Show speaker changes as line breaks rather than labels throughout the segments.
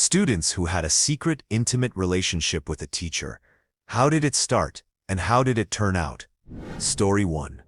Students who had a secret, intimate relationship with a teacher. How did it start, and how did it turn out? Story 1.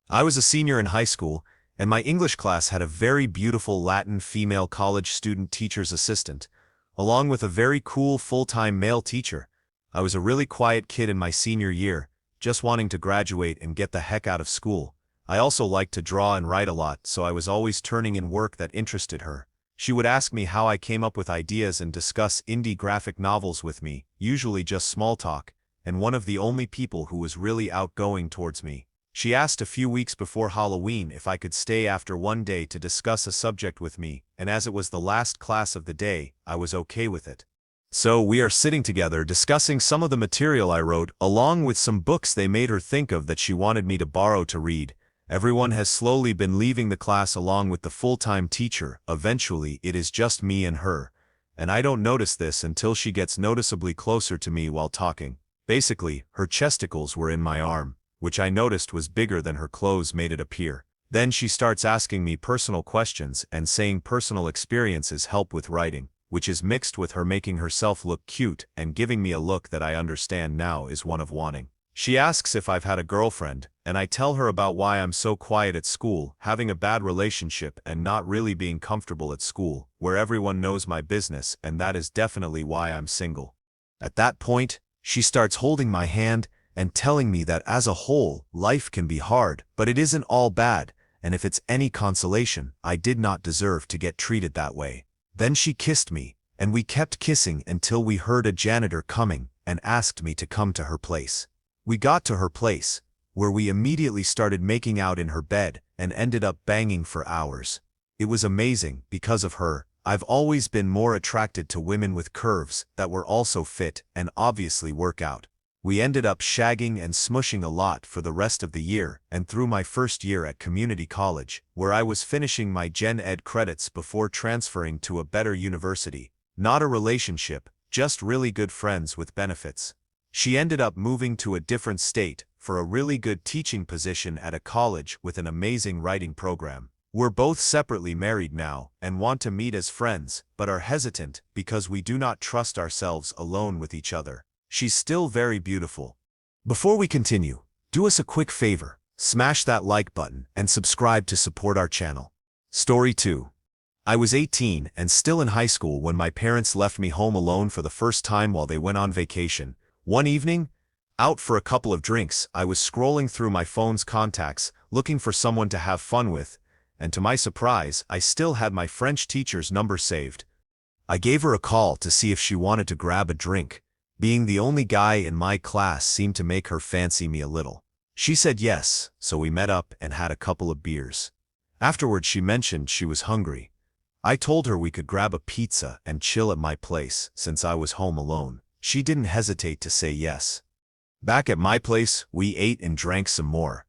I was a senior in high school, and my English class had a very beautiful Latin female college student teacher's assistant, along with a very cool full-time male teacher. I was a really quiet kid in my senior year, just wanting to graduate and get the heck out of school. I also liked to draw and write a lot, so I was always turning in work that interested her. She would ask me how I came up with ideas and discuss indie graphic novels with me, usually just small talk, and one of the only people who was really outgoing towards me. She asked a few weeks before Halloween if I could stay after one day to discuss a subject with me, and as it was the last class of the day, I was okay with it. So we are sitting together discussing some of the material I wrote, along with some books they made her think of that she wanted me to borrow to read. Everyone has slowly been leaving the class along with the full-time teacher. Eventually, it is just me and her. And I don't notice this until she gets noticeably closer to me while talking. Basically, her chesticles were in my arm, which I noticed was bigger than her clothes made it appear. Then she starts asking me personal questions and saying personal experiences help with writing, which is mixed with her making herself look cute and giving me a look that I understand now is one of wanting. She asks if I've had a girlfriend, and I tell her about why I'm so quiet at school, having a bad relationship and not really being comfortable at school, where everyone knows my business, and that is definitely why I'm single. At that point, she starts holding my hand and telling me that as a whole, life can be hard, but it isn't all bad, and if it's any consolation, I did not deserve to get treated that way. Then she kissed me, and we kept kissing until we heard a janitor coming and asked me to come to her place. We got to her place, where we immediately started making out in her bed and ended up banging for hours. It was amazing. Because of her, I've always been more attracted to women with curves that were also fit and obviously work out. We ended up shagging and smushing a lot for the rest of the year and through my first year at community college, where I was finishing my Gen Ed credits before transferring to a better university. Not a relationship, just really good friends with benefits. She ended up moving to a different state for a really good teaching position at a college with an amazing writing program. We're both separately married now and want to meet as friends, but are hesitant because we do not trust ourselves alone with each other. She's still very beautiful. Before we continue, do us a quick favor, smash that like button and subscribe to support our channel. Story 2. I was 18 and still in high school when my parents left me home alone for the first time while they went on vacation. One evening, out for a couple of drinks, I was scrolling through my phone's contacts, looking for someone to have fun with, and to my surprise, I still had my French teacher's number saved. I gave her a call to see if she wanted to grab a drink. Being the only guy in my class seemed to make her fancy me a little. She said yes, so we met up and had a couple of beers. Afterwards, she mentioned she was hungry. I told her we could grab a pizza and chill at my place since I was home alone. She didn't hesitate to say yes. Back at my place, we ate and drank some more.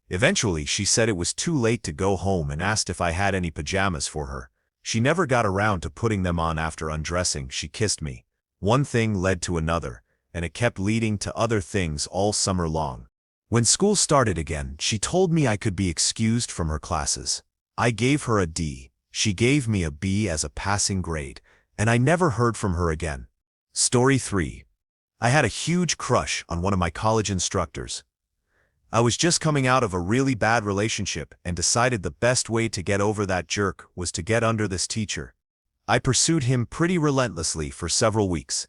Eventually, she said it was too late to go home and asked if I had any pajamas for her. She never got around to putting them on. After undressing, she kissed me. One thing led to another, and it kept leading to other things all summer long. When school started again, she told me I could be excused from her classes. I gave her a D. She gave me a B as a passing grade, and I never heard from her again. Story 3. I had a huge crush on one of my college instructors. I was just coming out of a really bad relationship and decided the best way to get over that jerk was to get under this teacher. I pursued him pretty relentlessly for several weeks,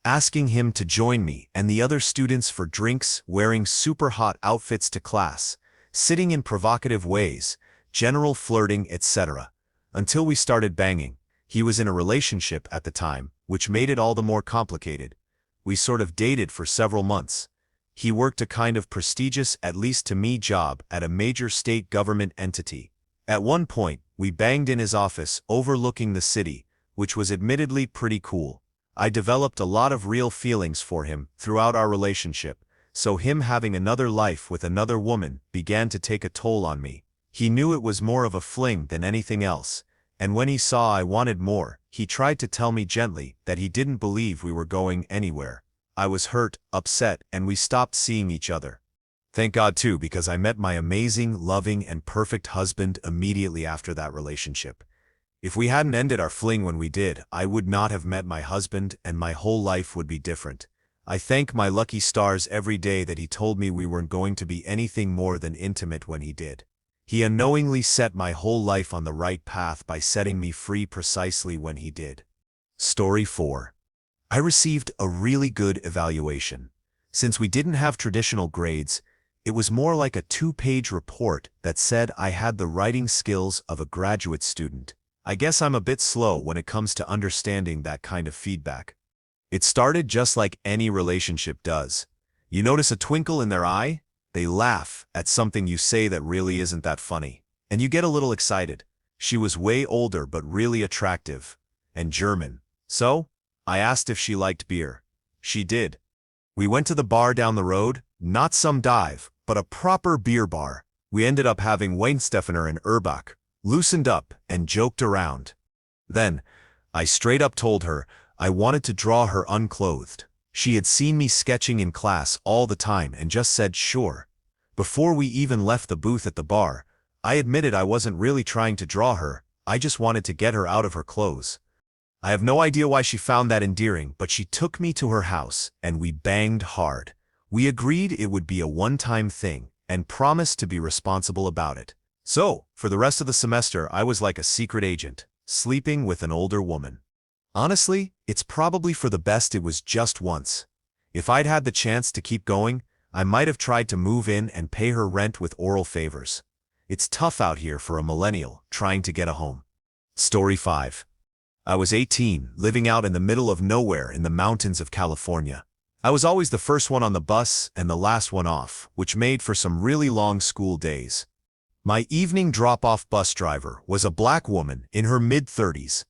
asking him to join me and the other students for drinks, wearing super hot outfits to class, sitting in provocative ways, general flirting, etc. Until we started banging. He was in a relationship at the time, which made it all the more complicated. We sort of dated for several months. He worked a kind of prestigious, at least to me, job at a major state government entity. At one point, we banged in his office overlooking the city, which was admittedly pretty cool. I developed a lot of real feelings for him throughout our relationship, so him having another life with another woman began to take a toll on me. He knew it was more of a fling than anything else, and when he saw I wanted more, he tried to tell me gently that he didn't believe we were going anywhere. I was hurt, upset, and we stopped seeing each other. Thank God too, because I met my amazing, loving, and perfect husband immediately after that relationship. If we hadn't ended our fling when we did, I would not have met my husband and my whole life would be different. I thank my lucky stars every day that he told me we weren't going to be anything more than intimate when he did. He unknowingly set my whole life on the right path by setting me free precisely when he did. Story 4. I received a really good evaluation. Since we didn't have traditional grades, it was more like a 2-page report that said I had the writing skills of a graduate student. I guess I'm a bit slow when it comes to understanding that kind of feedback. It started just like any relationship does. You notice a twinkle in their eye, they laugh at something you say that really isn't that funny, and you get a little excited. She was way older but really attractive, and German. So, I asked if she liked beer. She did. We went to the bar down the road, not some dive, but a proper beer bar. We ended up having Weinstefener and Erbach, loosened up and joked around. Then, I straight up told her I wanted to draw her unclothed. She had seen me sketching in class all the time and just said sure. Before we even left the booth at the bar, I admitted I wasn't really trying to draw her, I just wanted to get her out of her clothes. I have no idea why she found that endearing, but she took me to her house and we banged hard. We agreed it would be a one-time thing and promised to be responsible about it. So, for the rest of the semester, I was like a secret agent, sleeping with an older woman. Honestly, it's probably for the best it was just once. If I'd had the chance to keep going, I might have tried to move in and pay her rent with oral favors. It's tough out here for a millennial trying to get a home. Story 5. I was 18, living out in the middle of nowhere in the mountains of California. I was always the first one on the bus and the last one off, which made for some really long school days. My evening drop-off bus driver was a black woman in her mid-30s.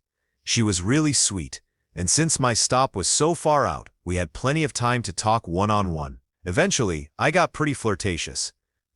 She was really sweet, and since my stop was so far out, we had plenty of time to talk one-on-one. Eventually, I got pretty flirtatious.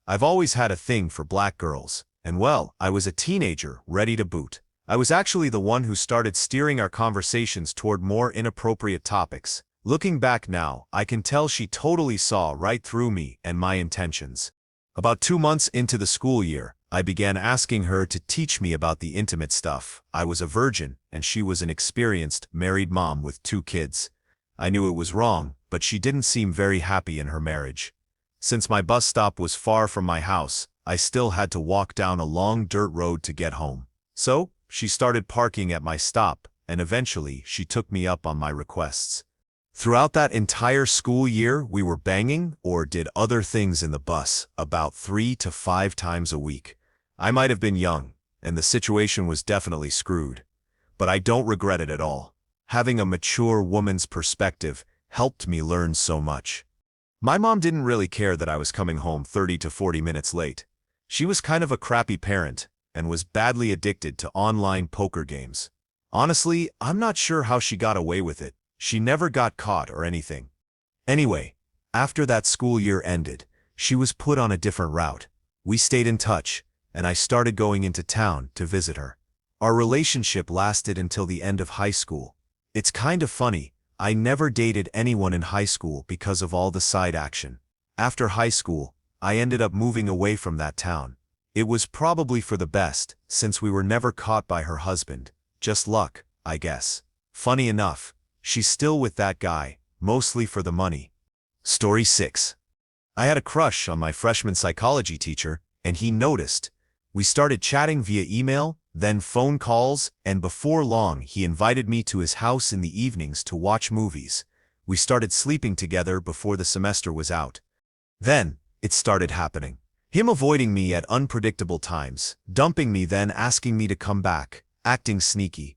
I've always had a thing for black girls, and well, I was a teenager ready to boot. I was actually the one who started steering our conversations toward more inappropriate topics. Looking back now, I can tell she totally saw right through me and my intentions. About 2 months into the school year, I began asking her to teach me about the intimate stuff. I was a virgin, and she was an experienced, married mom with 2 kids. I knew it was wrong, but she didn't seem very happy in her marriage. Since my bus stop was far from my house, I still had to walk down a long dirt road to get home. So, she started parking at my stop, and eventually she took me up on my requests. Throughout that entire school year, we were banging or did other things in the bus about 3 to 5 times a week. I might have been young, and the situation was definitely screwed. But I don't regret it at all. Having a mature woman's perspective helped me learn so much. My mom didn't really care that I was coming home 30 to 40 minutes late. She was kind of a crappy parent and was badly addicted to online poker games. Honestly, I'm not sure how she got away with it. She never got caught or anything. Anyway, after that school year ended, she was put on a different route. We stayed in touch, and I started going into town to visit her. Our relationship lasted until the end of high school. It's kind of funny, I never dated anyone in high school because of all the side action. After high school, I ended up moving away from that town. It was probably for the best, since we were never caught by her husband. Just luck, I guess. Funny enough, she's still with that guy, mostly for the money. Story 6. I had a crush on my freshman psychology teacher, and he noticed. We started chatting via email, then phone calls, and before long he invited me to his house in the evenings to watch movies. We started sleeping together before the semester was out. Then, it started happening. Him avoiding me at unpredictable times, dumping me then asking me to come back, acting sneaky,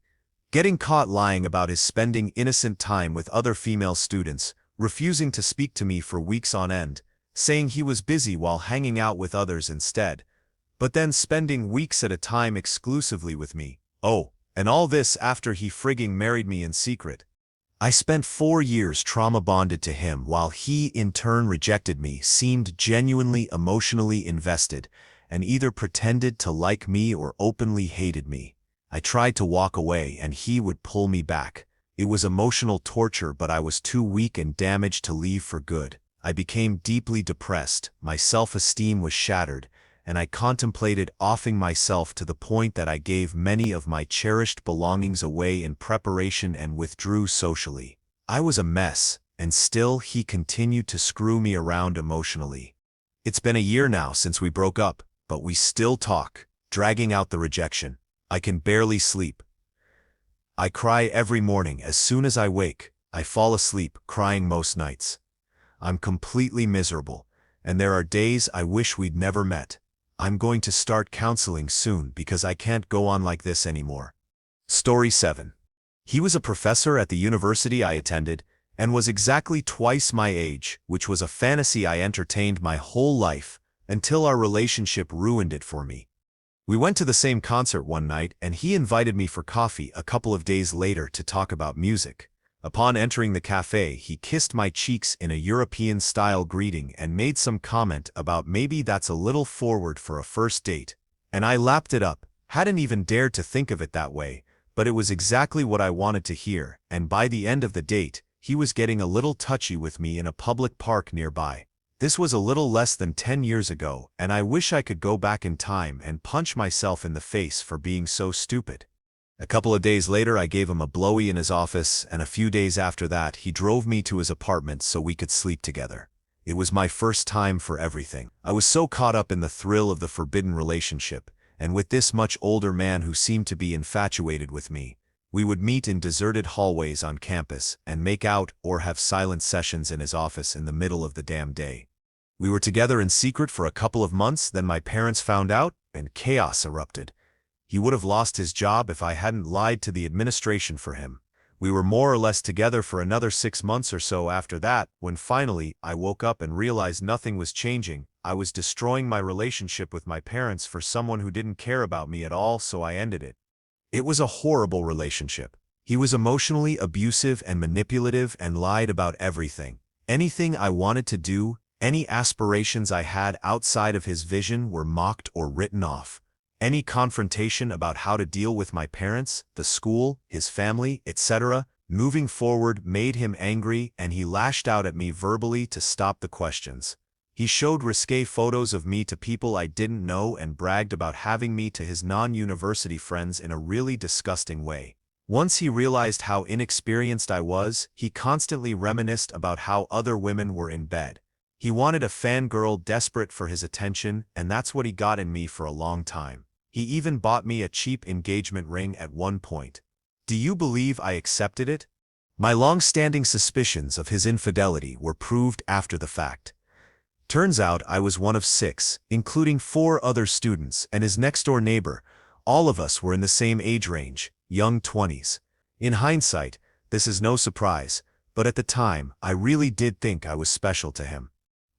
getting caught lying about his spending innocent time with other female students, refusing to speak to me for weeks on end, saying he was busy while hanging out with others instead, but then spending weeks at a time exclusively with me. Oh, and all this after he frigging married me in secret. I spent 4 years trauma-bonded to him while he in turn rejected me, seemed genuinely emotionally invested, and either pretended to like me or openly hated me. I tried to walk away and he would pull me back. It was emotional torture, but I was too weak and damaged to leave for good. I became deeply depressed, my self-esteem was shattered, and I contemplated offing myself to the point that I gave many of my cherished belongings away in preparation and withdrew socially. I was a mess, and still he continued to screw me around emotionally. It's been a year now since we broke up, but we still talk, dragging out the rejection. I can barely sleep. I cry every morning as soon as I wake. I fall asleep crying most nights. I'm completely miserable, and there are days I wish we'd never met. I'm going to start counseling soon because I can't go on like this anymore. Story 7. He was a professor at the university I attended and was exactly twice my age, which was a fantasy I entertained my whole life until our relationship ruined it for me. We went to the same concert one night and he invited me for coffee a couple of days later to talk about music. Upon entering the cafe, he kissed my cheeks in a European-style greeting and made some comment about maybe that's a little forward for a first date. And I lapped it up, hadn't even dared to think of it that way, but it was exactly what I wanted to hear, and by the end of the date, he was getting a little touchy with me in a public park nearby. This was a little less than 10 years ago, and I wish I could go back in time and punch myself in the face for being so stupid. A couple of days later, I gave him a blowy in his office, and a few days after that, he drove me to his apartment so we could sleep together. It was my first time for everything. I was so caught up in the thrill of the forbidden relationship, and with this much older man who seemed to be infatuated with me. We would meet in deserted hallways on campus and make out or have silent sessions in his office in the middle of the damn day. We were together in secret for a couple of months, then my parents found out, and chaos erupted. He would have lost his job if I hadn't lied to the administration for him. We were more or less together for another 6 months or so after that, when finally I woke up and realized nothing was changing. I was destroying my relationship with my parents for someone who didn't care about me at all, so I ended it. It was a horrible relationship. He was emotionally abusive and manipulative and lied about everything. Anything I wanted to do, any aspirations I had outside of his vision were mocked or written off. Any confrontation about how to deal with my parents, the school, his family, etc., moving forward made him angry, and he lashed out at me verbally to stop the questions. He showed risque photos of me to people I didn't know and bragged about having me to his non-university friends in a really disgusting way. Once he realized how inexperienced I was, he constantly reminisced about how other women were in bed. He wanted a fangirl desperate for his attention, and that's what he got in me for a long time. He even bought me a cheap engagement ring at one point. Do you believe I accepted it? My long-standing suspicions of his infidelity were proved after the fact. Turns out I was one of 6, including 4 other students and his next-door neighbor. All of us were in the same age range, young 20s. In hindsight, this is no surprise, but at the time, I really did think I was special to him.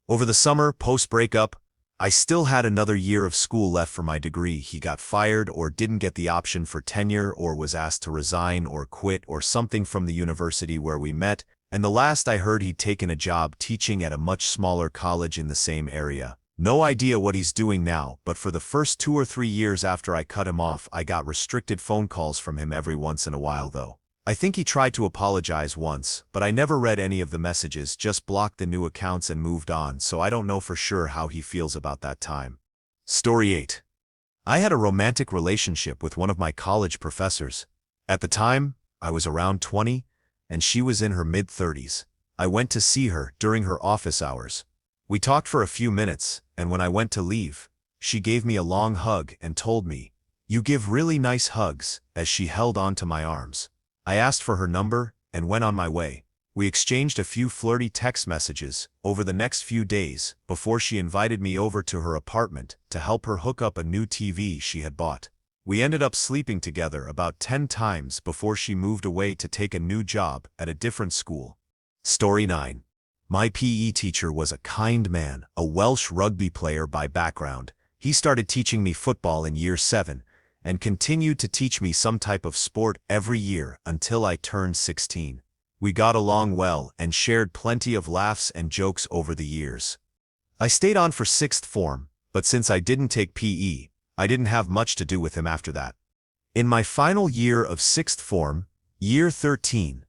Over the summer, post-breakup, I still had another year of school left for my degree. He got fired or didn't get the option for tenure or was asked to resign or quit or something from the university where we met, and the last I heard he'd taken a job teaching at a much smaller college in the same area. No idea what he's doing now, but for the first 2 or 3 years after I cut him off, I got restricted phone calls from him every once in a while though. I think he tried to apologize once, but I never read any of the messages, just blocked the new accounts and moved on, so I don't know for sure how he feels about that time. Story 8. I had a romantic relationship with one of my college professors. At the time, I was around 20, and she was in her mid-30s. I went to see her during her office hours. We talked for a few minutes, and when I went to leave, she gave me a long hug and told me, "You give really nice hugs," as she held onto my arms. I asked for her number and went on my way. We exchanged a few flirty text messages over the next few days before she invited me over to her apartment to help her hook up a new TV she had bought. We ended up sleeping together about 10 times before she moved away to take a new job at a different school. Story 9. My PE teacher was a kind man, a Welsh rugby player by background. He started teaching me football in year 7, and continued to teach me some type of sport every year until I turned 16. We got along well and shared plenty of laughs and jokes over the years. I stayed on for 6th form, but since I didn't take PE, I didn't have much to do with him after that. In my final year of 6th form, year 13,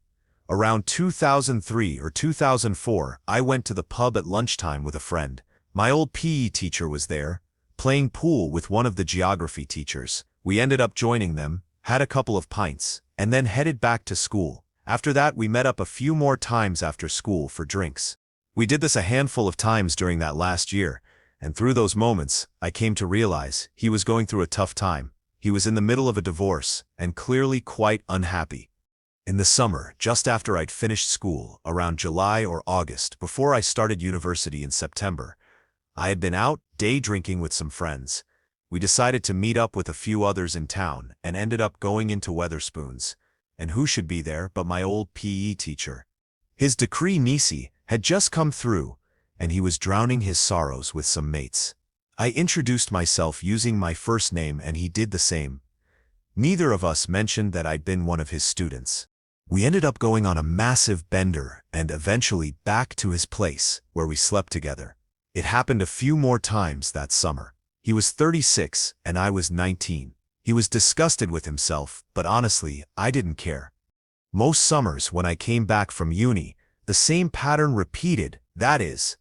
around 2003 or 2004, I went to the pub at lunchtime with a friend. My old PE teacher was there, playing pool with one of the geography teachers. We ended up joining them, had a couple of pints, and then headed back to school. After that, we met up a few more times after school for drinks. We did this a handful of times during that last year, and through those moments, I came to realize he was going through a tough time. He was in the middle of a divorce, and clearly quite unhappy. In the summer, just after I'd finished school, around July or August, before I started university in September, I had been out day drinking with some friends. We decided to meet up with a few others in town and ended up going into Weatherspoons. And who should be there but my old PE teacher? His decree nisi had just come through, and he was drowning his sorrows with some mates. I introduced myself using my first name and he did the same. Neither of us mentioned that I'd been one of his students. We ended up going on a massive bender and eventually back to his place, where we slept together. It happened a few more times that summer. He was 36 and I was 19. He was disgusted with himself, but honestly, I didn't care. Most summers when I came back from uni, the same pattern repeated, that is,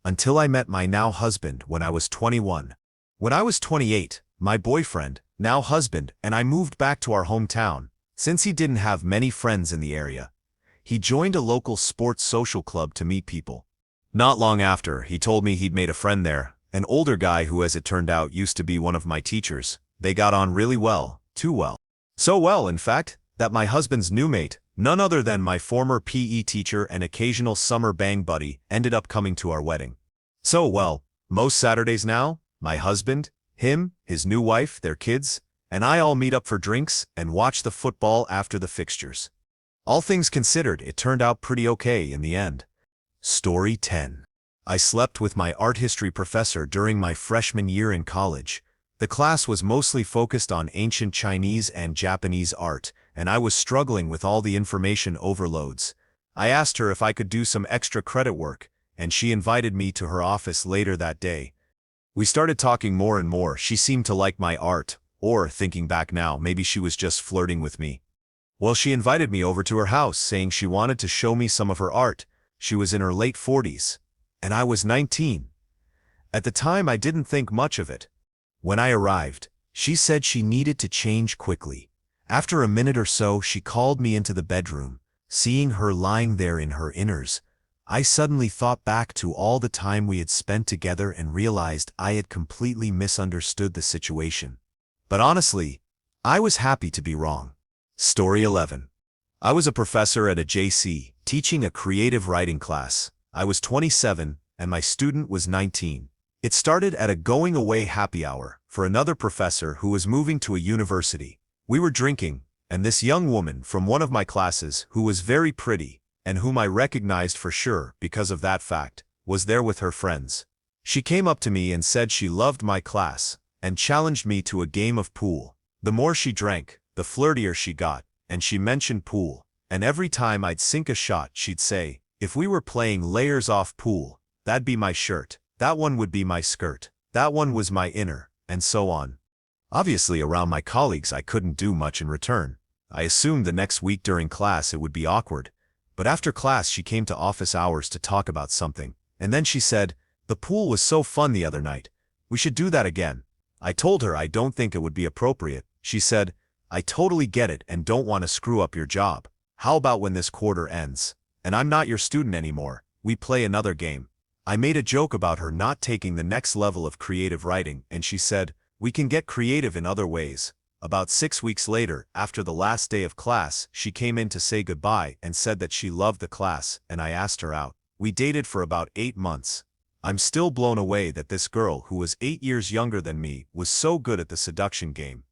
until I met my now husband when I was 21. When I was 28, my boyfriend, now husband, and I moved back to our hometown. Since he didn't have many friends in the area, he joined a local sports social club to meet people. Not long after, he told me he'd made a friend there, an older guy who, as it turned out, used to be one of my teachers. They got on really well, too well. So well, in fact, that my husband's new mate, none other than my former PE teacher and occasional summer bang buddy, ended up coming to our wedding. So well, most Saturdays now, my husband, him, his new wife, their kids, and I all meet up for drinks and watch the football after the fixtures. All things considered, it turned out pretty okay in the end. Story 10. I slept with my art history professor during my freshman year in college. The class was mostly focused on ancient Chinese and Japanese art, and I was struggling with all the information overloads. I asked her if I could do some extra credit work, and she invited me to her office later that day. We started talking more and more. She seemed to like my art, or, thinking back now, maybe she was just flirting with me. Well, she invited me over to her house, saying she wanted to show me some of her art. She was in her late 40s, and I was 19. At the time, I didn't think much of it. When I arrived, she said she needed to change quickly. After a minute or so, she called me into the bedroom. Seeing her lying there in her inners, I suddenly thought back to all the time we had spent together and realized I had completely misunderstood the situation. But honestly, I was happy to be wrong. Story 11. I was a professor at a JC, teaching a creative writing class. I was 27, and my student was 19. It started at a going-away happy hour for another professor who was moving to a university. We were drinking, and this young woman from one of my classes, who was very pretty, and whom I recognized for sure because of that fact, was there with her friends. She came up to me and said she loved my class, and challenged me to a game of pool. The more she drank, the flirtier she got, and she mentioned pool, and every time I'd sink a shot she'd say, if we were playing layers off pool, that'd be my shirt, that one would be my skirt, that one was my inner, and so on. Obviously, around my colleagues I couldn't do much in return. I assumed the next week during class it would be awkward. But after class she came to office hours to talk about something, and then she said, the pool was so fun the other night. We should do that again. I told her I don't think it would be appropriate. She said, I totally get it and don't want to screw up your job. How about when this quarter ends, and I'm not your student anymore, we play another game? I made a joke about her not taking the next level of creative writing, and she said, we can get creative in other ways. About 6 weeks later, after the last day of class, she came in to say goodbye and said that she loved the class, and I asked her out. We dated for about 8 months. I'm still blown away that this girl, who was 8 years younger than me, was so good at the seduction game.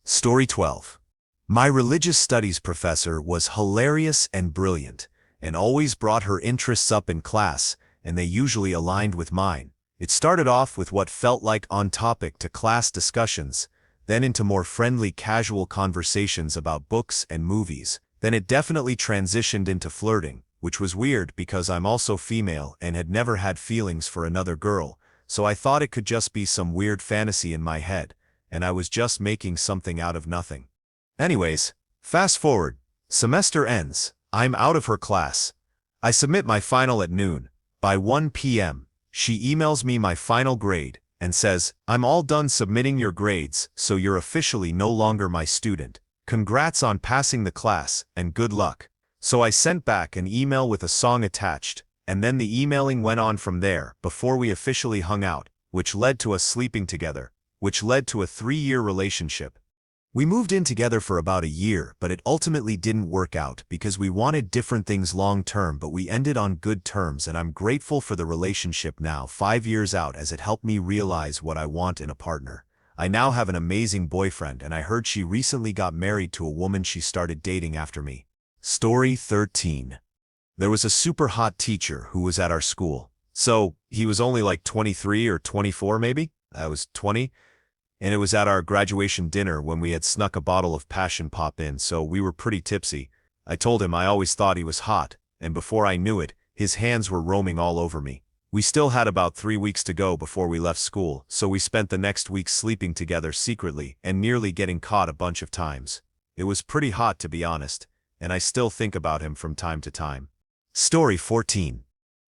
Story 12. My religious studies professor was hilarious and brilliant, and always brought her interests up in class, and they usually aligned with mine. It started off with what felt like on-topic to class discussions, then into more friendly casual conversations about books and movies. Then it definitely transitioned into flirting, which was weird because I'm also female and had never had feelings for another girl, so I thought it could just be some weird fantasy in my head, and I was just making something out of nothing. Anyways, fast forward, semester ends, I'm out of her class. I submit my final at noon. By 1 p.m., she emails me my final grade, and says, "I'm all done submitting your grades, so you're officially no longer my student. Congrats on passing the class, and good luck." So I sent back an email with a song attached, and then the emailing went on from there before we officially hung out, which led to us sleeping together, which led to a 3-year relationship. We moved in together for about a year, but it ultimately didn't work out because we wanted different things long term, but we ended on good terms, and I'm grateful for the relationship now, 5 years out, as it helped me realize what I want in a partner. I now have an amazing boyfriend, and I heard she recently got married to a woman she started dating after me. Story 13. There was a super hot teacher who was at our school. So, he was only like 23 or 24 maybe? I was 20. And it was at our graduation dinner when we had snuck a bottle of passion pop in, so we were pretty tipsy. I told him I always thought he was hot, and before I knew it, his hands were roaming all over me. We still had about 3 weeks to go before we left school, so we spent the next week sleeping together secretly and nearly getting caught a bunch of times. It was pretty hot, to be honest, and I still think about him from time to time. Story 14.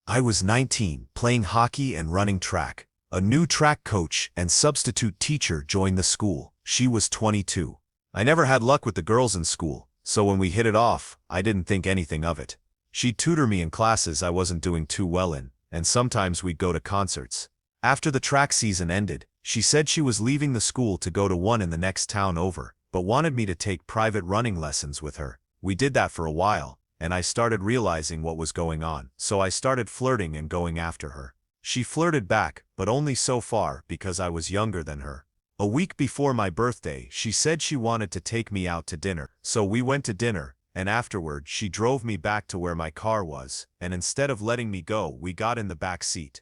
I was 19, playing hockey and running track. A new track coach and substitute teacher joined the school. She was 22. I never had luck with the girls in school, so when we hit it off, I didn't think anything of it. She'd tutor me in classes I wasn't doing too well in, and sometimes we'd go to concerts. After the track season ended, she said she was leaving the school to go to one in the next town over, but wanted me to take private running lessons with her. We did that for a while, and I started realizing what was going on, so I started flirting and going after her. She flirted back, but only so far because I was younger than her. A week before my birthday, she said she wanted to take me out to dinner, so we went to dinner, and afterward she drove me back to where my car was, and instead of letting me go, we got in the back seat.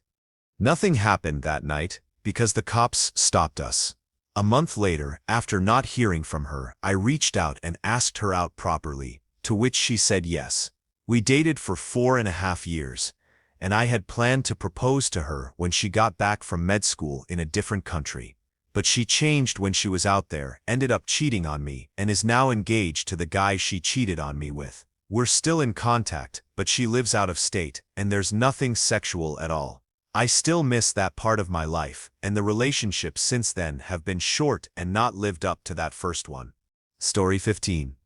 Nothing happened that night, because the cops stopped us. A month later, after not hearing from her, I reached out and asked her out properly, to which she said yes. We dated for 4.5 years. And I had planned to propose to her when she got back from med school in a different country. But she changed when she was out there, ended up cheating on me, and is now engaged to the guy she cheated on me with. We're still in contact, but she lives out of state, and there's nothing sexual at all. I still miss that part of my life, and the relationships since then have been short and not lived up to that first one. Story 15.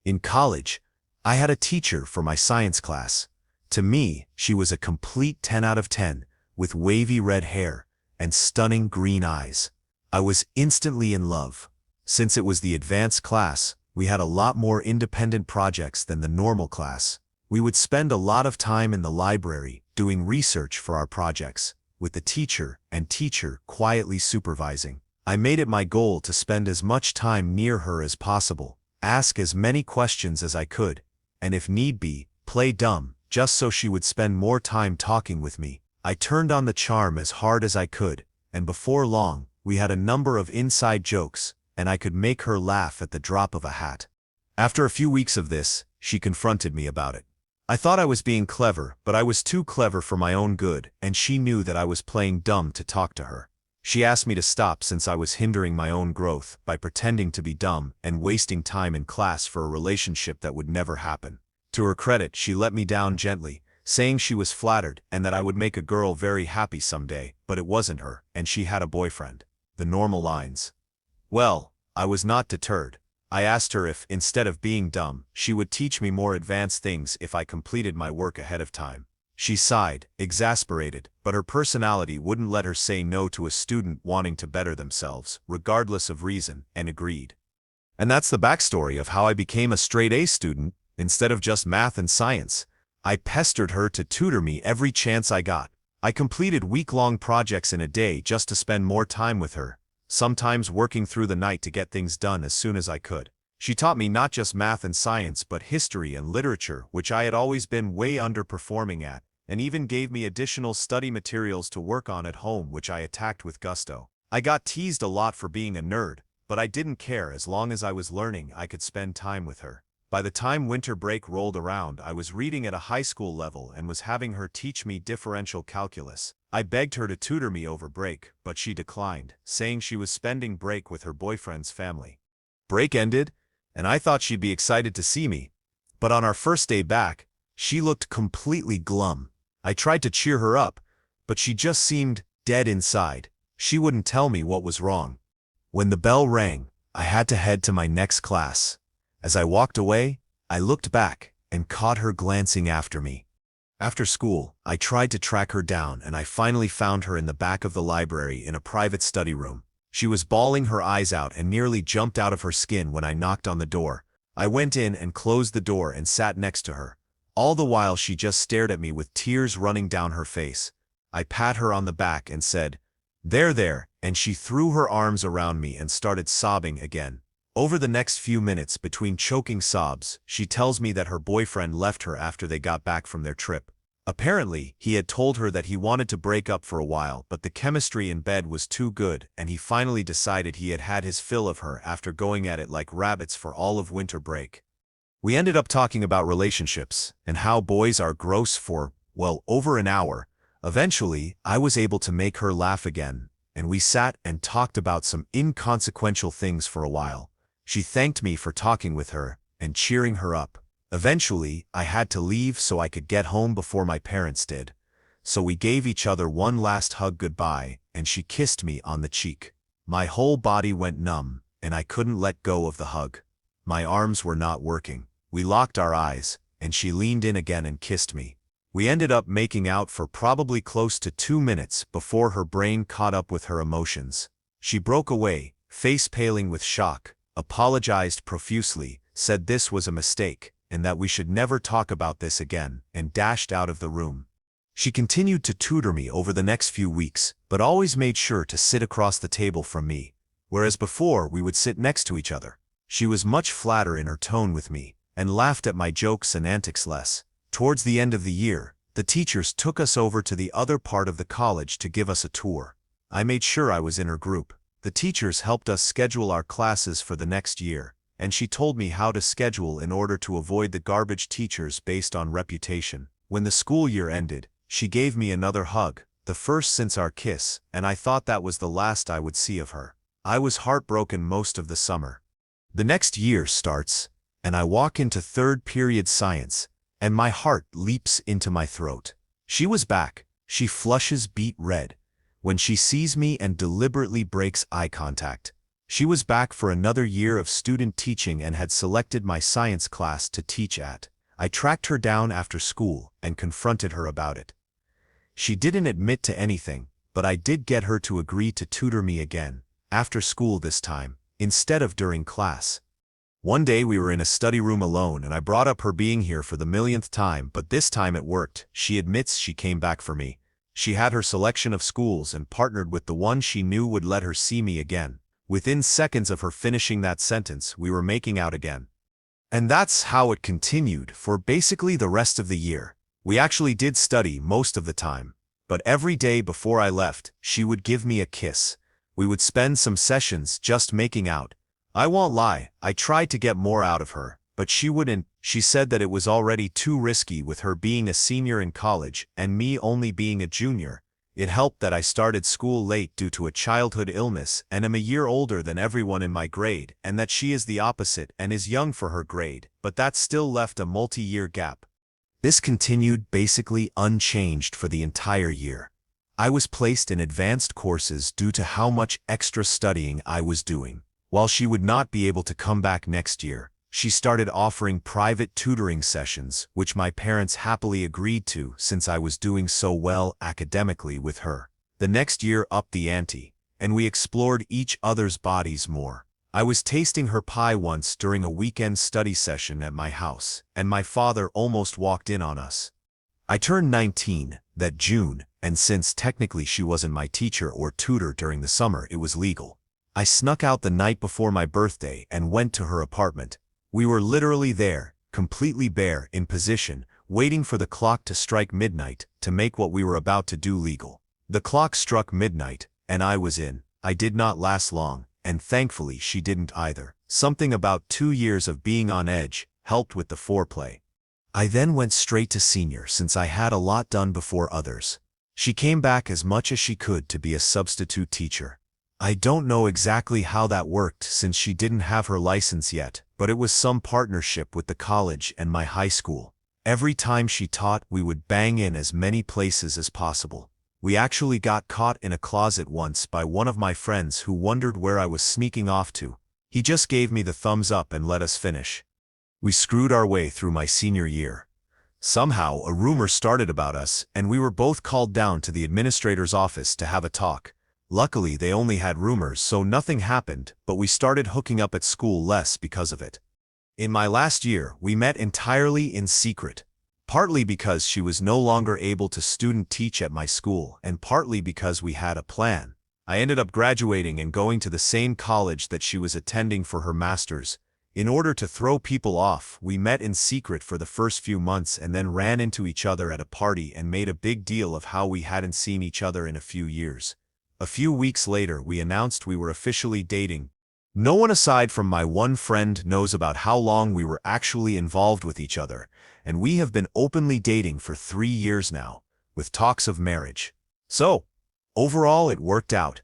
In college, I had a teacher for my science class. To me, she was a complete 10 out of 10, with wavy red hair and stunning green eyes. I was instantly in love. Since it was the advanced class, we had a lot more independent projects than the normal class. We would spend a lot of time in the library doing research for our projects, with the teacher quietly supervising. I made it my goal to spend as much time near her as possible, ask as many questions as I could, and if need be, play dumb, just so she would spend more time talking with me. I turned on the charm as hard as I could, and before long, we had a number of inside jokes, and I could make her laugh at the drop of a hat. After a few weeks of this, she confronted me about it. I thought I was being clever, but I was too clever for my own good, and she knew that I was playing dumb to talk to her. She asked me to stop since I was hindering my own growth by pretending to be dumb and wasting time in class for a relationship that would never happen. To her credit, she let me down gently, saying she was flattered and that I would make a girl very happy someday, but it wasn't her, and she had a boyfriend. The normal lines. Well, I was not deterred. I asked her if, instead of being dumb, she would teach me more advanced things if I completed my work ahead of time. She sighed, exasperated, but her personality wouldn't let her say no to a student wanting to better themselves, regardless of reason, and agreed. And that's the backstory of how I became a straight A student, instead of just math and science. I pestered her to tutor me every chance I got. I completed week-long projects in a day just to spend more time with her, sometimes working through the night to get things done as soon as I could. She taught me not just math and science but history and literature, which I had always been way underperforming at, and even gave me additional study materials to work on at home, which I attacked with gusto. I got teased a lot for being a nerd, but I didn't care. As long as I was learning, I could spend time with her. By the time winter break rolled around, I was reading at a high school level and was having her teach me differential calculus. I begged her to tutor me over break, but she declined, saying she was spending break with her boyfriend's family. Break ended, and I thought she'd be excited to see me. But on our first day back, she looked completely glum. I tried to cheer her up, but she just seemed dead inside. she wouldn't tell me what was wrong. When the bell rang, I had to head to my next class. As I walked away, I looked back and caught her glancing after me. After school, I tried to track her down and I finally found her in the back of the library in a private study room. She was bawling her eyes out and nearly jumped out of her skin when I knocked on the door. I went in and closed the door and sat next to her. All the while she just stared at me with tears running down her face. I pat her on the back and said, there, and she threw her arms around me and started sobbing again. Over the next few minutes, between choking sobs, she tells me that her boyfriend left her after they got back from their trip. Apparently, he had told her that he wanted to break up for a while, but the chemistry in bed was too good, and he finally decided he had had his fill of her after going at it like rabbits for all of winter break. We ended up talking about relationships, and how boys are gross for, well, over an hour. Eventually, I was able to make her laugh again, and we sat and talked about some inconsequential things for a while. She thanked me for talking with her and cheering her up. Eventually, I had to leave so I could get home before my parents did. So we gave each other one last hug goodbye, and she kissed me on the cheek. My whole body went numb, and I couldn't let go of the hug. My arms were not working. We locked our eyes, and she leaned in again and kissed me. We ended up making out for probably close to 2 minutes before her brain caught up with her emotions. She broke away, face paling with shock, apologized profusely, said this was a mistake, and that we should never talk about this again, and dashed out of the room. She continued to tutor me over the next few weeks, but always made sure to sit across the table from me, whereas before we would sit next to each other. She was much flatter in her tone with me, and laughed at my jokes and antics less. Towards the end of the year, the teachers took us over to the other part of the college to give us a tour. I made sure I was in her group. The teachers helped us schedule our classes for the next year, and she told me how to schedule in order to avoid the garbage teachers based on reputation. When the school year ended, she gave me another hug, the first since our kiss, and I thought that was the last I would see of her. I was heartbroken most of the summer. The next year starts, and I walk into third period science, and my heart leaps into my throat. She was back. She flushes beet red when she sees me and deliberately breaks eye contact. She was back for another year of student teaching and had selected my science class to teach at. I tracked her down after school and confronted her about it. She didn't admit to anything, but I did get her to agree to tutor me again, after school this time, instead of during class. One day we were in a study room alone and I brought up her being here for the millionth time, but this time it worked. She admits she came back for me. She had her selection of schools and partnered with the one she knew would let her see me again. Within seconds of her finishing that sentence, we were making out again. And that's how it continued for basically the rest of the year. We actually did study most of the time, but every day before I left, she would give me a kiss. We would spend some sessions just making out. I won't lie, I tried to get more out of her, but she wouldn't. She said that it was already too risky with her being a senior in college and me only being a junior. It helped that I started school late due to a childhood illness and am a year older than everyone in my grade, and that she is the opposite and is young for her grade, but that still left a multi-year gap. This continued basically unchanged for the entire year. I was placed in advanced courses due to how much extra studying I was doing. While she would not be able to come back next year, she started offering private tutoring sessions, which my parents happily agreed to since I was doing so well academically with her. The next year upped the ante, and we explored each other's bodies more. I was tasting her pie once during a weekend study session at my house, and my father almost walked in on us. I turned 19 that June, and since technically she wasn't my teacher or tutor during the summer, it was legal. I snuck out the night before my birthday and went to her apartment. We were literally there, completely bare, in position, waiting for the clock to strike midnight to make what we were about to do legal. The clock struck midnight, and I was in. I did not last long, and thankfully she didn't either. Something about 2 years of being on edge helped with the foreplay. I then went straight to senior since I had a lot done before others. She came back as much as she could to be a substitute teacher. I don't know exactly how that worked since she didn't have her license yet, but it was some partnership with the college and my high school. Every time she taught, we would bang in as many places as possible. We actually got caught in a closet once by one of my friends who wondered where I was sneaking off to. He just gave me the thumbs up and let us finish. We screwed our way through my senior year. Somehow, a rumor started about us, and we were both called down to the administrator's office to have a talk. Luckily, they only had rumors, so nothing happened, but we started hooking up at school less because of it. In my last year, we met entirely in secret. Partly because she was no longer able to student teach at my school, and partly because we had a plan. I ended up graduating and going to the same college that she was attending for her master's. In order to throw people off, we met in secret for the first few months and then ran into each other at a party and made a big deal of how we hadn't seen each other in a few years. A few weeks later, we announced we were officially dating. No one aside from my one friend knows about how long we were actually involved with each other, and we have been openly dating for 3 years now, with talks of marriage. So, overall it worked out.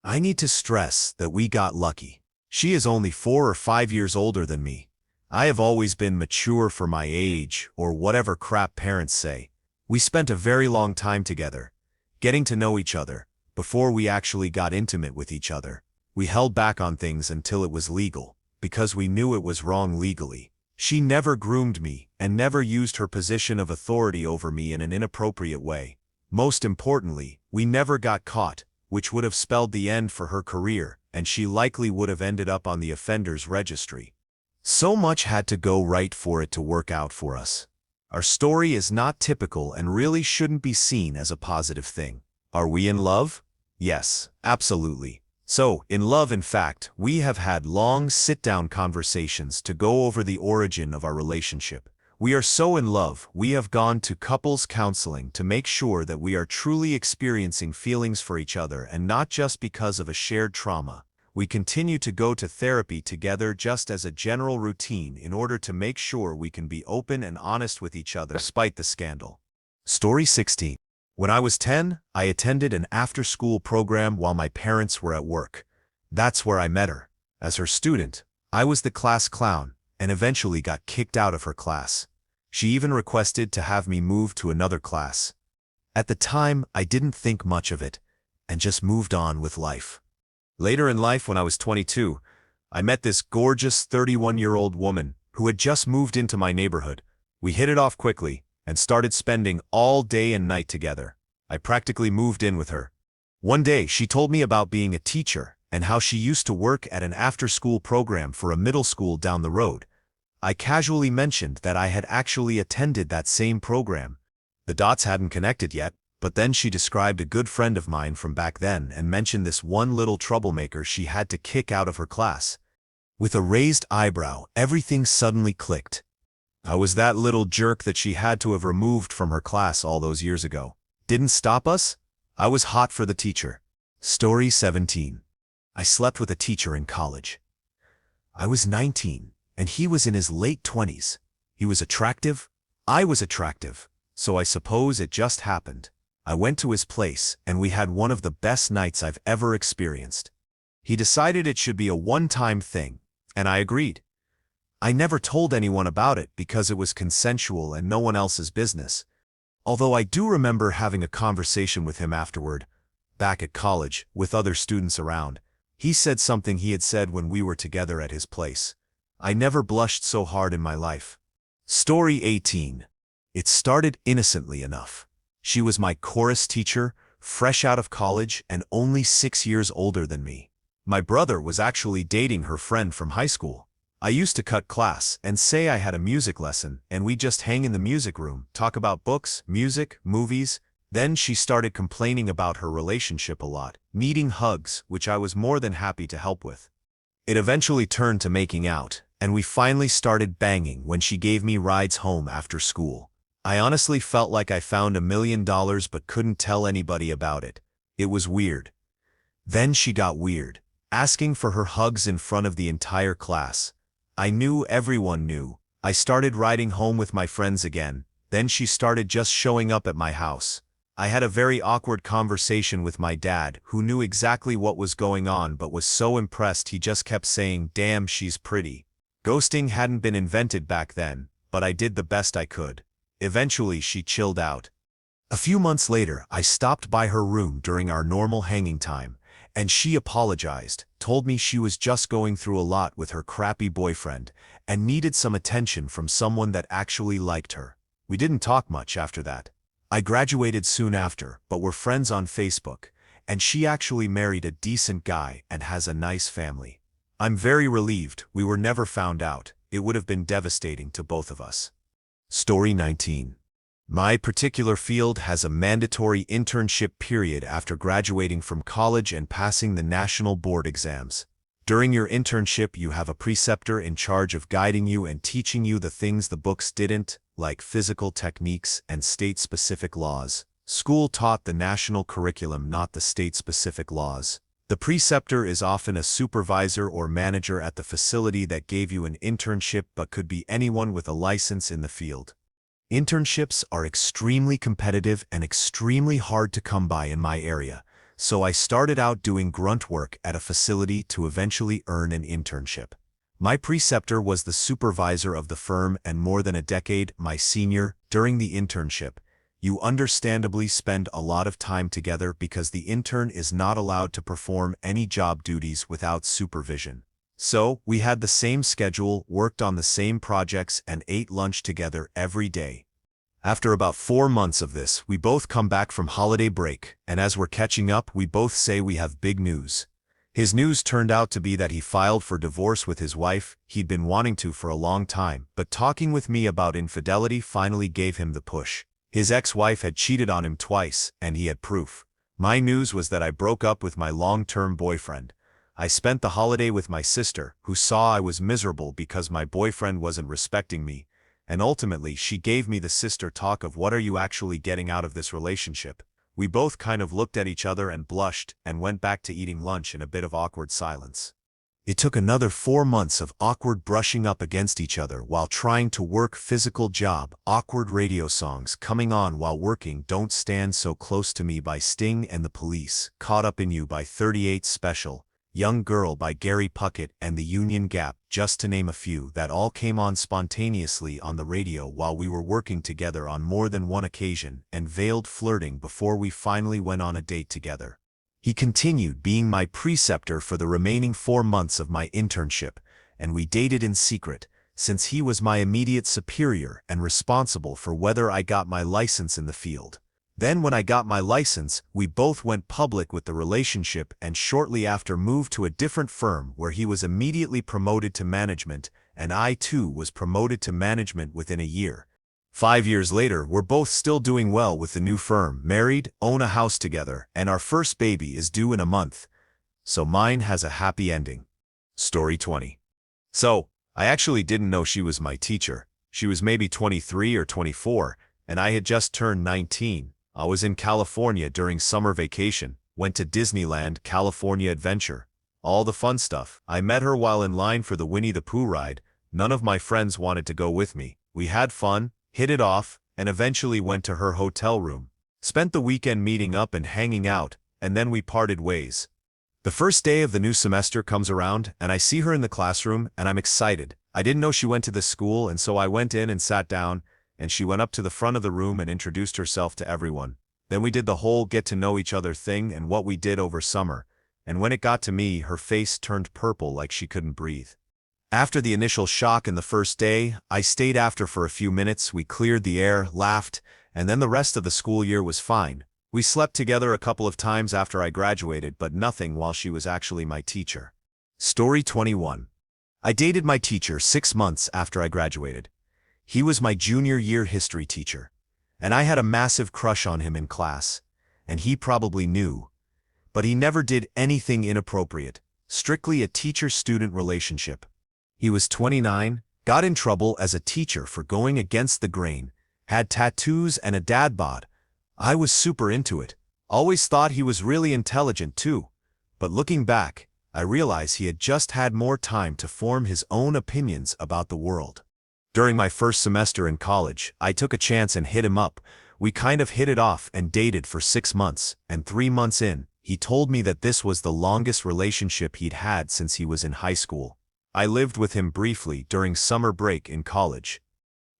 I need to stress that we got lucky. She is only 4 or 5 years older than me. I have always been mature for my age, or whatever crap parents say. We spent a very long time together, getting to know each other, before we actually got intimate with each other. We held back on things until it was legal, because we knew it was wrong legally. She never groomed me and never used her position of authority over me in an inappropriate way. Most importantly, we never got caught, which would have spelled the end for her career, and she likely would have ended up on the offenders registry. So much had to go right for it to work out for us. Our story is not typical and really shouldn't be seen as a positive thing. Are we in love? Yes, absolutely. So, in love, in fact, we have had long sit-down conversations to go over the origin of our relationship. We are so in love, we have gone to couples counseling to make sure that we are truly experiencing feelings for each other and not just because of a shared trauma. We continue to go to therapy together just as a general routine in order to make sure we can be open and honest with each other despite the scandal. Story 16. When I was 10, I attended an after-school program while my parents were at work. That's where I met her. As her student, I was the class clown and eventually got kicked out of her class. She even requested to have me move to another class. At the time, I didn't think much of it and just moved on with life. Later in life, when I was 22, I met this gorgeous 31-year-old woman who had just moved into my neighborhood. We hit it off quickly and started spending all day and night together. I practically moved in with her. One day, she told me about being a teacher and how she used to work at an after-school program for a middle school down the road. I casually mentioned that I had actually attended that same program. The dots hadn't connected yet, but then she described a good friend of mine from back then and mentioned this one little troublemaker she had to kick out of her class. With a raised eyebrow, everything suddenly clicked. I was that little jerk that she had to have removed from her class all those years ago. Didn't stop us? I was hot for the teacher. Story 17. I slept with a teacher in college. I was 19, and he was in his late 20s. He was attractive. I was attractive. So I suppose it just happened. I went to his place, and we had one of the best nights I've ever experienced. He decided it should be a one-time thing, and I agreed. I never told anyone about it because it was consensual and no one else's business. Although I do remember having a conversation with him afterward, back at college, with other students around. He said something he had said when we were together at his place. I never blushed so hard in my life. Story 18. It started innocently enough. She was my chorus teacher, fresh out of college and only 6 years older than me. My brother was actually dating her friend from high school. I used to cut class and say I had a music lesson, and we'd just hang in the music room, talk about books, music, movies. Then she started complaining about her relationship a lot, needing hugs, which I was more than happy to help with. It eventually turned to making out, and we finally started banging when she gave me rides home after school. I honestly felt like I found $1 million but couldn't tell anybody about it. It was weird. Then she got weird, asking for her hugs in front of the entire class. I knew everyone knew. I started riding home with my friends again. Then she started just showing up at my house. I had a very awkward conversation with my dad, who knew exactly what was going on but was so impressed he just kept saying, "Damn, she's pretty." Ghosting hadn't been invented back then, but I did the best I could. Eventually she chilled out. A few months later, I stopped by her room during our normal hanging time, and she apologized, told me she was just going through a lot with her crappy boyfriend and needed some attention from someone that actually liked her. We didn't talk much after that. I graduated soon after, but we're friends on Facebook, and she actually married a decent guy and has a nice family. I'm very relieved we were never found out. It would have been devastating to both of us. Story 19. My particular field has a mandatory internship period after graduating from college and passing the national board exams. During your internship, you have a preceptor in charge of guiding you and teaching you the things the books didn't, like physical techniques and state-specific laws. School taught the national curriculum, not the state-specific laws. The preceptor is often a supervisor or manager at the facility that gave you an internship, but could be anyone with a license in the field. Internships are extremely competitive and extremely hard to come by in my area, so I started out doing grunt work at a facility to eventually earn an internship. My preceptor was the supervisor of the firm and more than a decade my senior. During the internship, you understandably spend a lot of time together because the intern is not allowed to perform any job duties without supervision. So, we had the same schedule, worked on the same projects, and ate lunch together every day. After about 4 months of this, we both come back from holiday break, and as we're catching up, we both say we have big news. His news turned out to be that he filed for divorce with his wife. He'd been wanting to for a long time, but talking with me about infidelity finally gave him the push. His ex-wife had cheated on him twice, and he had proof. My news was that I broke up with my long-term boyfriend. I spent the holiday with my sister, who saw I was miserable because my boyfriend wasn't respecting me, and ultimately she gave me the sister talk of what are you actually getting out of this relationship. We both kind of looked at each other and blushed and went back to eating lunch in a bit of awkward silence. It took another 4 months of awkward brushing up against each other while trying to work physical job, awkward radio songs coming on while working Don't Stand So Close to Me by Sting and the Police, Caught Up in You by 38 Special, Young Girl by Gary Puckett and the Union Gap, just to name a few, that all came on spontaneously on the radio while we were working together on more than one occasion, and veiled flirting before we finally went on a date together. He continued being my preceptor for the remaining 4 months of my internship, and we dated in secret, since he was my immediate superior and responsible for whether I got my license in the field. Then when I got my license, we both went public with the relationship and shortly after moved to a different firm where he was immediately promoted to management, and I too was promoted to management within a year. 5 years later, we're both still doing well with the new firm, married, own a house together, and our first baby is due in a month. So mine has a happy ending. Story 20. So, I actually didn't know she was my teacher. She was maybe 23 or 24, and I had just turned 19. I was in California during summer vacation, went to Disneyland, California Adventure. All the fun stuff. I met her while in line for the Winnie the Pooh ride. None of my friends wanted to go with me. We had fun, hit it off, and eventually went to her hotel room. Spent the weekend meeting up and hanging out, and then we parted ways. The first day of the new semester comes around, and I see her in the classroom, and I'm excited. I didn't know she went to this school, and so I went in and sat down, and she went up to the front of the room and introduced herself to everyone. Then we did the whole get-to-know-each-other thing and what we did over summer, and when it got to me, her face turned purple like she couldn't breathe. After the initial shock in the first day, I stayed after for a few minutes, we cleared the air, laughed, and then the rest of the school year was fine. We slept together a couple of times after I graduated, but nothing while she was actually my teacher. Story 21. I dated my teacher 6 months after I graduated. He was my junior year history teacher, and I had a massive crush on him in class, and he probably knew. But he never did anything inappropriate, strictly a teacher-student relationship. He was 29, got in trouble as a teacher for going against the grain, had tattoos and a dad bod. I was super into it, always thought he was really intelligent too, but looking back, I realized he had just had more time to form his own opinions about the world. During my first semester in college, I took a chance and hit him up. We kind of hit it off and dated for 6 months, and 3 months in, he told me that this was the longest relationship he'd had since he was in high school. I lived with him briefly during summer break in college.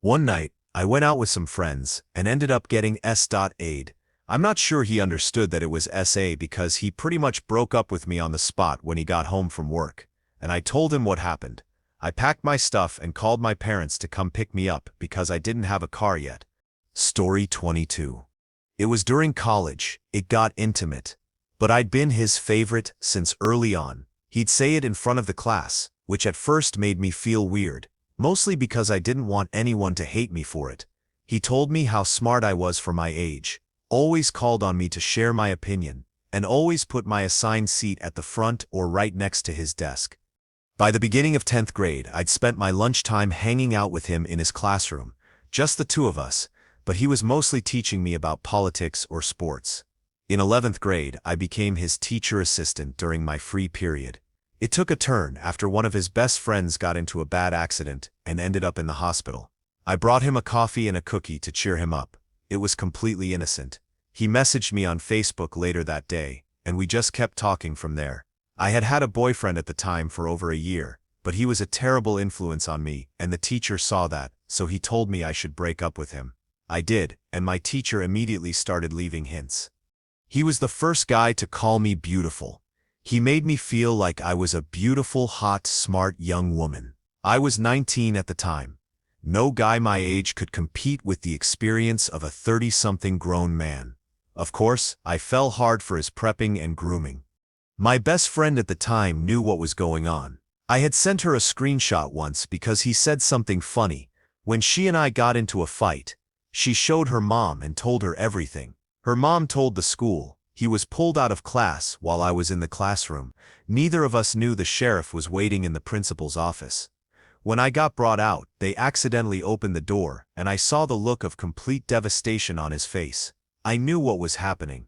One night, I went out with some friends and ended up getting S.aid. I'm not sure he understood that it was SA because he pretty much broke up with me on the spot when he got home from work, and I told him what happened. I packed my stuff and called my parents to come pick me up because I didn't have a car yet. Story 22. It was during college. It got intimate. But I'd been his favorite since early on. He'd say it in front of the class, which at first made me feel weird, mostly because I didn't want anyone to hate me for it. He told me how smart I was for my age, always called on me to share my opinion, and always put my assigned seat at the front or right next to his desk. By the beginning of 10th grade, I'd spent my lunchtime hanging out with him in his classroom, just the two of us, but he was mostly teaching me about politics or sports. In 11th grade, I became his teacher assistant during my free period. It took a turn after one of his best friends got into a bad accident and ended up in the hospital. I brought him a coffee and a cookie to cheer him up. It was completely innocent. He messaged me on Facebook later that day, and we just kept talking from there. I had had a boyfriend at the time for over a year, but he was a terrible influence on me, and the teacher saw that, so he told me I should break up with him. I did, and my teacher immediately started leaving hints. He was the first guy to call me beautiful. He made me feel like I was a beautiful, hot, smart young woman. I was 19 at the time. No guy my age could compete with the experience of a 30-something grown man. Of course, I fell hard for his prepping and grooming. My best friend at the time knew what was going on. I had sent her a screenshot once because he said something funny. When she and I got into a fight, she showed her mom and told her everything. Her mom told the school. He was pulled out of class while I was in the classroom. Neither of us knew the sheriff was waiting in the principal's office. When I got brought out, they accidentally opened the door, and I saw the look of complete devastation on his face. I knew what was happening.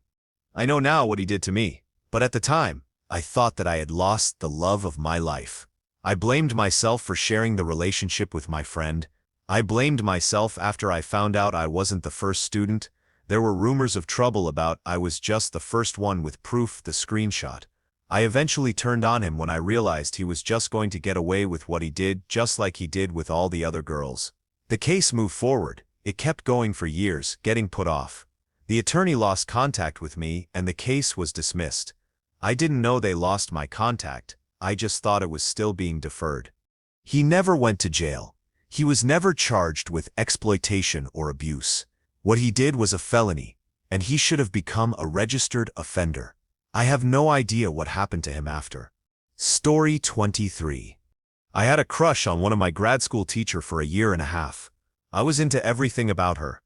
I know now what he did to me, but at the time, I thought that I had lost the love of my life. I blamed myself for sharing the relationship with my friend. I blamed myself after I found out I wasn't the first student. There were rumors of trouble about I was just the first one with proof, the screenshot. I eventually turned on him when I realized he was just going to get away with what he did, just like he did with all the other girls. The case moved forward. It kept going for years, getting put off. The attorney lost contact with me and the case was dismissed. I didn't know they lost my contact. I just thought it was still being deferred. He never went to jail. He was never charged with exploitation or abuse. What he did was a felony, and he should have become a registered offender. I have no idea what happened to him after. Story 23. I had a crush on one of my grad school teacher for a year and a half. I was into everything about her.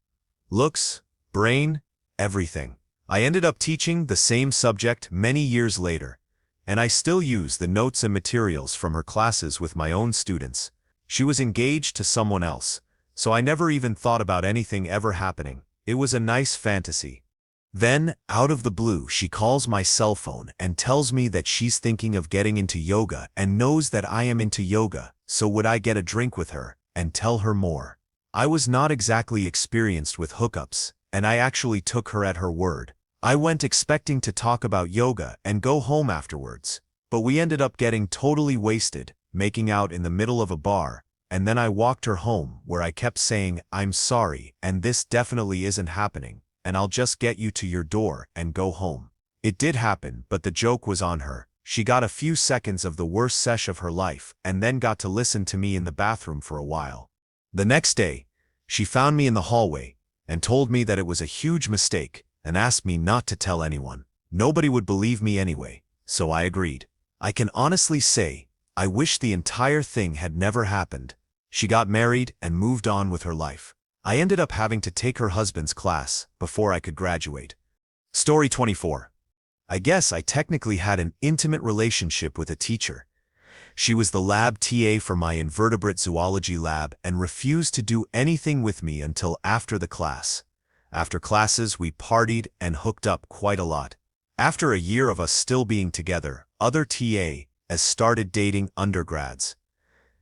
Looks, brain, everything. I ended up teaching the same subject many years later, and I still use the notes and materials from her classes with my own students. She was engaged to someone else, so I never even thought about anything ever happening. It was a nice fantasy. Then, out of the blue, she calls my cell phone and tells me that she's thinking of getting into yoga and knows that I am into yoga, so would I get a drink with her and tell her more. I was not exactly experienced with hookups, and I actually took her at her word. I went expecting to talk about yoga and go home afterwards, but we ended up getting totally wasted, making out in the middle of a bar, and then I walked her home where I kept saying, "I'm sorry, and this definitely isn't happening, and I'll just get you to your door and go home." It did happen, but the joke was on her. She got a few seconds of the worst sesh of her life and then got to listen to me in the bathroom for a while. The next day, she found me in the hallway and told me that it was a huge mistake and asked me not to tell anyone. Nobody would believe me anyway, so I agreed. I can honestly say, I wish the entire thing had never happened. She got married and moved on with her life. I ended up having to take her husband's class before I could graduate. Story 24. I guess I technically had an intimate relationship with a teacher. She was the lab TA for my invertebrate zoology lab and refused to do anything with me until after the class. After classes, we partied and hooked up quite a lot. After a year of us still being together, other TA as started dating undergrads.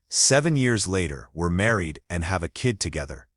7 years later, we're married and have a kid together.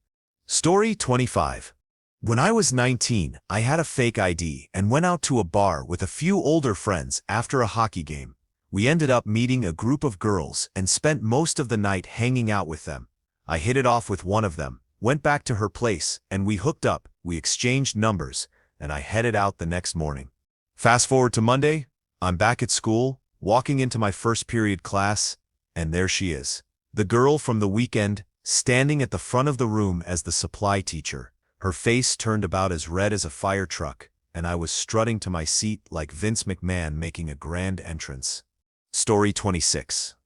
Story 25. When I was 19, I had a fake ID and went out to a bar with a few older friends after a hockey game. We ended up meeting a group of girls and spent most of the night hanging out with them. I hit it off with one of them, went back to her place, and we hooked up, we exchanged numbers, and I headed out the next morning. Fast forward to Monday, I'm back at school, walking into my first period class, and there she is. The girl from the weekend, standing at the front of the room as the supply teacher, her face turned about as red as a fire truck, and I was strutting to my seat like Vince McMahon making a grand entrance. Story 26.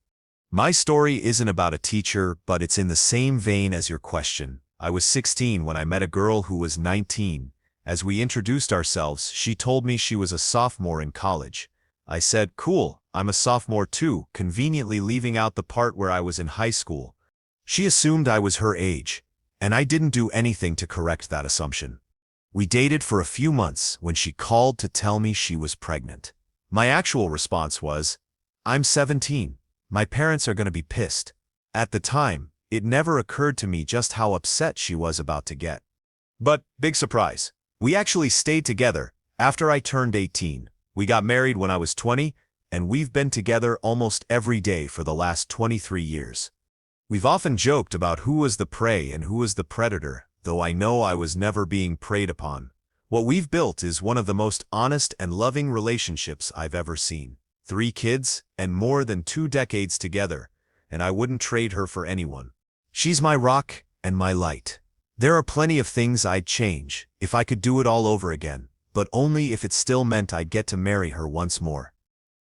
My story isn't about a teacher, but it's in the same vein as your question. I was 16 when I met a girl who was 19. As we introduced ourselves, she told me she was a sophomore in college. I said, "Cool, I'm a sophomore too," conveniently leaving out the part where I was in high school. She assumed I was her age, and I didn't do anything to correct that assumption. We dated for a few months when she called to tell me she was pregnant. My actual response was, "I'm 17. My parents are going to be pissed." At the time, it never occurred to me just how upset she was about to get. But, big surprise, we actually stayed together after I turned 18. We got married when I was 20, and we've been together almost every day for the last 23 years. We've often joked about who was the prey and who was the predator, though I know I was never being preyed upon. What we've built is one of the most honest and loving relationships I've ever seen. 3 kids, and more than 2 decades together, and I wouldn't trade her for anyone. She's my rock and my light. There are plenty of things I'd change if I could do it all over again, but only if it still meant I'd get to marry her once more.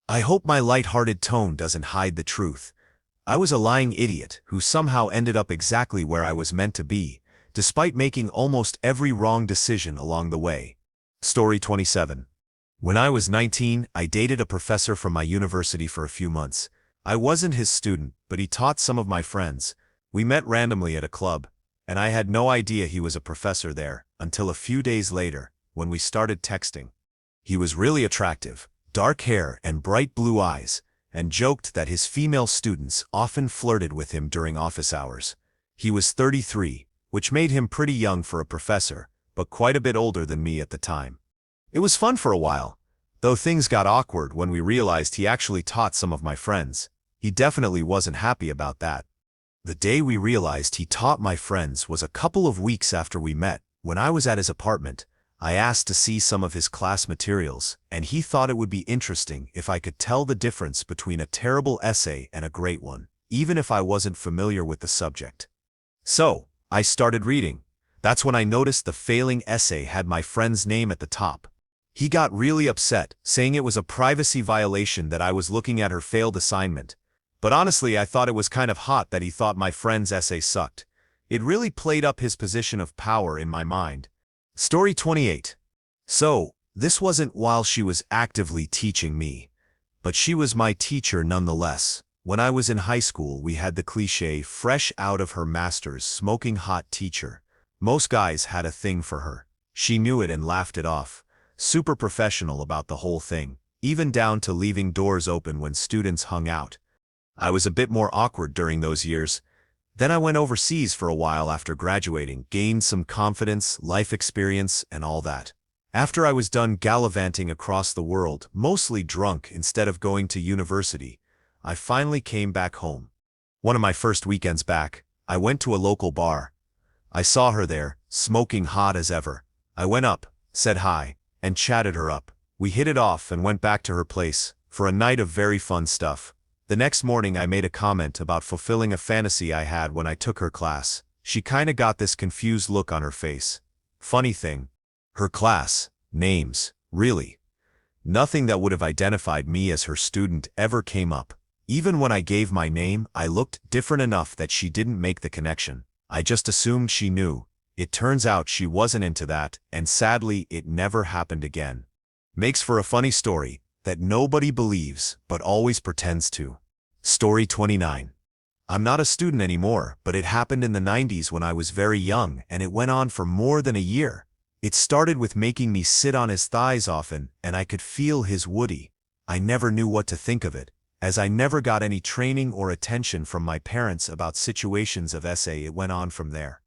I hope my light-hearted tone doesn't hide the truth. I was a lying idiot who somehow ended up exactly where I was meant to be, despite making almost every wrong decision along the way. Story 27. When I was 19, I dated a professor from my university for a few months. I wasn't his student, but he taught some of my friends. We met randomly at a club, and I had no idea he was a professor there until a few days later, when we started texting. He was really attractive, dark hair and bright blue eyes, and joked that his female students often flirted with him during office hours. He was 33, which made him pretty young for a professor, but quite a bit older than me at the time. It was fun for a while, though things got awkward when we realized he actually taught some of my friends. He definitely wasn't happy about that. The day we realized he taught my friends was a couple of weeks after we met. When I was at his apartment, I asked to see some of his class materials, and he thought it would be interesting if I could tell the difference between a terrible essay and a great one, even if I wasn't familiar with the subject. So, I started reading. That's when I noticed the failing essay had my friend's name at the top. He got really upset, saying it was a privacy violation that I was looking at her failed assignment. But honestly, I thought it was kind of hot that he thought my friend's essay sucked. It really played up his position of power in my mind. Story 28. So, this wasn't while she was actively teaching me, but she was my teacher nonetheless. When I was in high school, we had the cliché fresh out of her master's smoking hot teacher. Most guys had a thing for her. She knew it and laughed it off. Super professional about the whole thing, even down to leaving doors open when students hung out. I was a bit more awkward during those years. Then I went overseas for a while after graduating, gained some confidence, life experience, and all that. After I was done gallivanting across the world, mostly drunk instead of going to university, I finally came back home. One of my first weekends back, I went to a local bar. I saw her there, smoking hot as ever. I went up, said hi, and chatted her up. We hit it off and went back to her place for a night of very fun stuff. The next morning I made a comment about fulfilling a fantasy I had when I took her class. She kinda got this confused look on her face. Funny thing, her class, names, really. Nothing that would have identified me as her student ever came up. Even when I gave my name, I looked different enough that she didn't make the connection. I just assumed she knew. It turns out she wasn't into that, and sadly, it never happened again. Makes for a funny story that nobody believes but always pretends to. Story 29. I'm not a student anymore, but it happened in the 90s when I was very young, and it went on for more than a year. It started with making me sit on his thighs often, and I could feel his woody. I never knew what to think of it, as I never got any training or attention from my parents about situations of SA. It went on from there.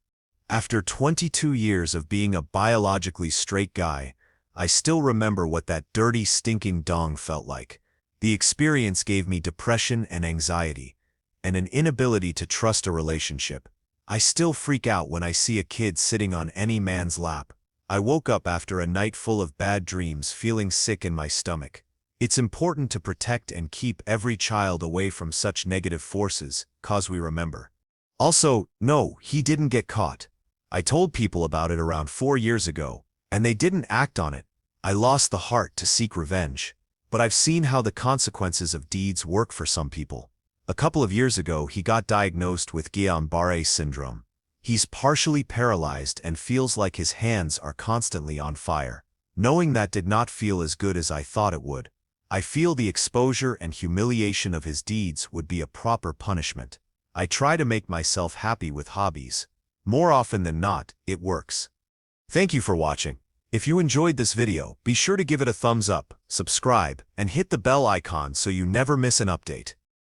After 22 years of being a biologically straight guy, I still remember what that dirty, stinking dong felt like. The experience gave me depression and anxiety, and an inability to trust a relationship. I still freak out when I see a kid sitting on any man's lap. I woke up after a night full of bad dreams feeling sick in my stomach. It's important to protect and keep every child away from such negative forces, 'cause we remember. Also, no, he didn't get caught. I told people about it around 4 years ago, and they didn't act on it. I lost the heart to seek revenge. But I've seen how the consequences of deeds work for some people. A couple of years ago, he got diagnosed with Guillain-Barré syndrome. He's partially paralyzed and feels like his hands are constantly on fire. Knowing that did not feel as good as I thought it would. I feel the exposure and humiliation of his deeds would be a proper punishment. I try to make myself happy with hobbies. More often than not, it works. Thank you for watching. If you enjoyed this video, be sure to give it a thumbs up, subscribe, and hit the bell icon so you never miss an update.